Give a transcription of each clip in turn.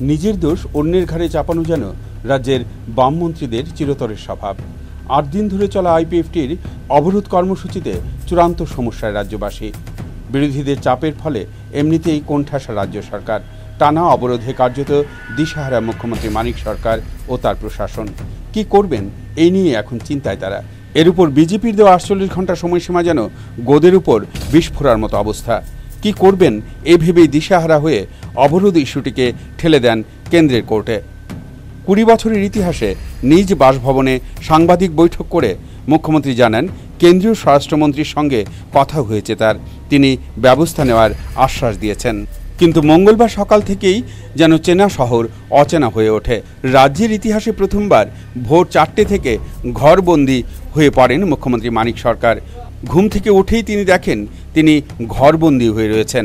নিজের দোষ অন্যের ঘাড়ে চাপানো যেন রাজ্যের বামমন্ত্রীদের চিরতরের স্বভাব। ৮ দিন ধরে চলা আইপিএফটির অবরোধ কর্মসূচিতে চূড়ান্ত সমস্যায় রাজ্যবাসী। বিরোধীদের চাপের ফলে এমনিতেই কোণঠাসা রাজ্য সরকার। টানা অবরোধে কার্যত দিশাহারা মুখ্যমন্ত্রী মানিক সরকার ও তার প্রশাসন। কি করবেন এই নিয়ে এখন চিন্তায় তারা। এর উপর বিজেপির দেওয়া ৪৮ ঘন্টা সময়সীমা যেন গোদের উপর বিষ ফোঁড়ার মতো অবস্থা। কি করবেন এই ভেবেই দিশাহারা হয়ে অবরোধ ইস্যুটিকে ঠেলে দেন কেন্দ্রের কোর্টে। ২০ বছরের ইতিহাসে নিজ বাসভবনে সাংবাদিক বৈঠক করে মুখ্যমন্ত্রী জানান, কেন্দ্রীয় স্বরাষ্ট্রমন্ত্রীর সঙ্গে কথা হয়েছে তার, তিনি ব্যবস্থা নেওয়ার আশ্বাস দিয়েছেন। কিন্তু মঙ্গলবার সকাল থেকেই যেন চেনা শহর অচেনা হয়ে ওঠে। রাজ্যের ইতিহাসে প্রথমবার ভোর ৪টে থেকে ঘরবন্দি হয়ে পড়েন মুখ্যমন্ত্রী মানিক সরকার। ঘুম থেকে উঠেই তিনি দেখেন তিনি ঘরবন্দি হয়ে রয়েছেন।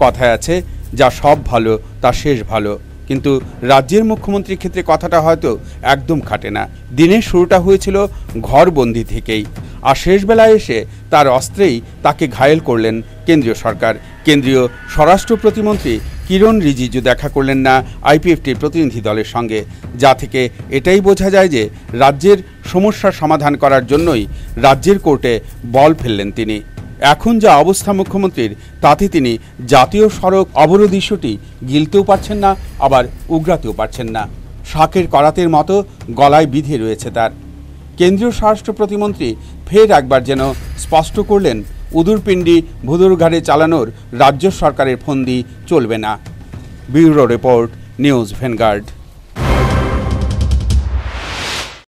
কথায় আছে, যা সব ভালো তা শেষ ভালো। কিন্তু রাজ্যের মুখ্যমন্ত্রীর ক্ষেত্রে কথাটা হয়তো একদম খাটে না। দিনের শুরুটা হয়েছিল ঘরবন্দি থেকেই, আর শেষবেলায় এসে তার অস্ত্রেই তাকে ঘায়েল করলেন কেন্দ্রীয় সরকার। কেন্দ্রীয় স্বরাষ্ট্র প্রতিমন্ত্রী কিরণ রিজিজু দেখা করলেন না আইপিএফটির প্রতিনিধি দলের সঙ্গে, যা থেকে এটাই বোঝা যায় যে রাজ্যের সমস্যার সমাধান করার জন্যই রাজ্যের কোর্টে বল ফেললেন তিনি। এখন যা অবস্থা মুখ্যমন্ত্রীর, তাতে তিনি জাতীয় সড়ক অবরোধ ইস্যুটি গিলতেও পারছেন না, আবার উগরাতেও পারছেন না। শাকের করাতের মতো গলায় বিধে রয়েছে তার। কেন্দ্রীয় স্বরাষ্ট্র প্রতিমন্ত্রী ফের একবার যেন স্পষ্ট করলেন, উদুরপিণ্ডি ভুদুরঘাড়ে চালানোর রাজ্য সরকারের ফন্দি চলবে না। Bureau report, news vanguard.